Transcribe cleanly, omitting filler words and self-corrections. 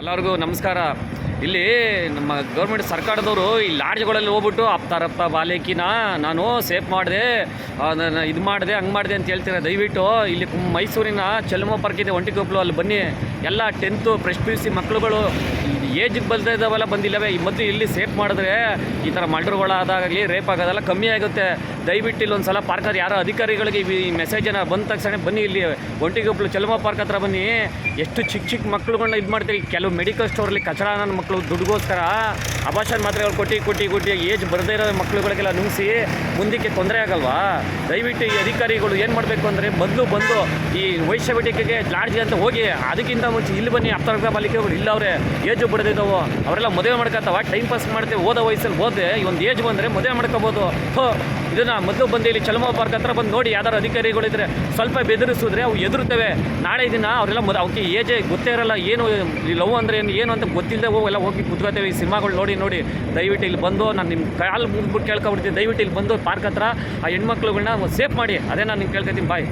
ಎಲ್ಲರಿಗೂ ನಮಸ್ಕಾರ. ಇಲ್ಲಿ ನಮ್ಮ ಗೌರ್ಮೆಂಟ್ ಸರ್ಕಾರದವರು ಈ ಲಾಡ್ಜ್ಗಳಲ್ಲಿ ಹೋಗ್ಬಿಟ್ಟು ಅಪ್ತಾರಪ್ಪ ಬಾಲೇಕಿನ ನಾನು ಸೇಫ್ ಮಾಡಿದೆ, ಇದು ಮಾಡಿದೆ, ಹಂಗೆ ಮಾಡಿದೆ ಅಂತ ಹೇಳ್ತೀರಾ. ದಯವಿಟ್ಟು ಇಲ್ಲಿ ಮೈಸೂರಿನ ಚೆಲ್ಲಮ್ಮ ಪಾರ್ಕ್ ಇದೆ, ಒಂಟಿಕೊಪ್ಪಲು, ಅಲ್ಲಿ ಬನ್ನಿ. ಎಲ್ಲ 10th ಫ್ರೆಶ್ PUC ಮಕ್ಕಳುಗಳು ಏಜಿಗೆ ಬಲ್ತಾ ಇದ್ದಾವೆಲ್ಲ ಬಂದಿಲ್ಲವೇ. ಈ ಮದ್ದು ಇಲ್ಲಿ ಸೇಫ್ ಮಾಡಿದ್ರೆ ಈ ಥರ ಮರ್ಡರ್ಗಳಾದಾಗಲಿ ರೇಪ್ ಆಗೋದೆಲ್ಲ ಕಮ್ಮಿ ಆಗುತ್ತೆ. ದಯವಿಟ್ಟು ಇಲ್ಲಿ ಒಂದು ಸಲ ಪಾರ್ಕರ್ ಯಾರೋ ಅಧಿಕಾರಿಗಳಿಗೆ ಈ ಮೆಸೇಜನ್ನು ಬಂದ ತಕ್ಷಣ ಬನ್ನಿ, ಇಲ್ಲಿ ಒಂಟಿಕೊಪ್ಪಲು ಚೆಲ್ಲಮ್ಮ ಪಾರ್ಕ್ ಹತ್ರ ಬನ್ನಿ. ಎಷ್ಟು ಚಿಕ್ಕ ಮಕ್ಕಳುಗಳನ್ನ ಇದು ಮಾಡ್ತೀವಿ. ಕೆಲವು ಮೆಡಿಕಲ್ ಸ್ಟೋರಲ್ಲಿ ಕಚಡ ನನ್ನ ಮಕ್ಕಳು ದುಡ್ಡುಗೋಸ್ಕರ ಅಬಾರ್ಷನ್ ಮಾತ್ರೆಗಳು ಕೊಟ್ಟು ಏಜ್ ಬರದೇ ಇರೋ ಮಕ್ಕಳುಗಳಿಗೆಲ್ಲ ನುಂಗಿಸಿ ಮುಂದಕ್ಕೆ ತೊಂದರೆ ಆಗಲ್ವಾ. ದಯವಿಟ್ಟು ಈ ಅಧಿಕಾರಿಗಳು ಏನು ಮಾಡಬೇಕು ಅಂದರೆ ಬಂದು ಈ ವೈಶ್ಯವೇಟಿಕೆಗೆ ಲಾಡ್ಜ್ ಅಂತ ಹೋಗಿ ಅದಕ್ಕಿಂತ ಮುಂಚೆ ಇಲ್ಲಿ ಬನ್ನಿ. ಅಪ್ತಾರ ಬಾಲಿಕೆಗಳು ಇಲ್ಲ, ಅವರೇ ಏಜು ಬಡ್ದಿದ್ದಾವೆ, ಅವರೆಲ್ಲ ಮದುವೆ ಮಾಡ್ಕೊತಾವ, ಟೈಮ್ ಪಾಸ್ ಮಾಡ್ತೇವೆ. ಓದೋ ವಯಸ್ಸಲ್ಲಿ ಹೋದ್ರೆ ಈ ಒಂದು ಏಜ್ ಬಂದರೆ ಮದುವೆ ಮಾಡ್ಕೋಬೋದು. ಇದನ್ನು ಮೊದಲು ಬಂದು ಇಲ್ಲಿ ಚೆಲ್ಲಮ್ಮ ಪಾರ್ಕ್ ಹತ್ರ ಬಂದು ನೋಡಿ. ಯಾವ್ದಾರು ಅಧಿಕಾರಿಗಳಿದ್ರೆ ಸ್ವಲ್ಪ ಬೆದರಿಸಿದ್ರೆ ಅವು ಎದುರುತ್ತವೆ. ನಾಳೆ ದಿನ ಅವರೆಲ್ಲ ಅವಕ್ಕೆ ಏಜೇ ಗೊತ್ತೇ ಇರಲ್ಲ, ಏನು ಲವ್ ಅಂದರೆ ಏನು ಅಂತ ಗೊತ್ತಿಲ್ಲದೆ ಎಲ್ಲ ಹೋಗಿ ಕುತ್ಕೋತೇವೆ. ಈ ಸಿನಿಮಾಗಳು ನೋಡಿ ದಯವಿಟ್ಟು ಇಲ್ಲಿ ಬಂದು ನಾನು ನಿಮ್ಮ ಕಾಲು ಮುಗಿದ್ಬಿಟ್ಟು ಕೇಳ್ಕೊಬಿಡ್ತೀನಿ. ದಯವಿಟ್ಟು ಇಲ್ಲಿ ಬಂದು ಪಾರ್ಕ್ ಹತ್ರ ಆ ಹೆಣ್ಮಕ್ಳುಗಳನ್ನ ಸೇಫ್ ಮಾಡಿ. ಅದೇ ನಾನು ನಿಮ್ಗೆ ಕೇಳ್ಕೊತೀನಿ. ಬಾಯ್.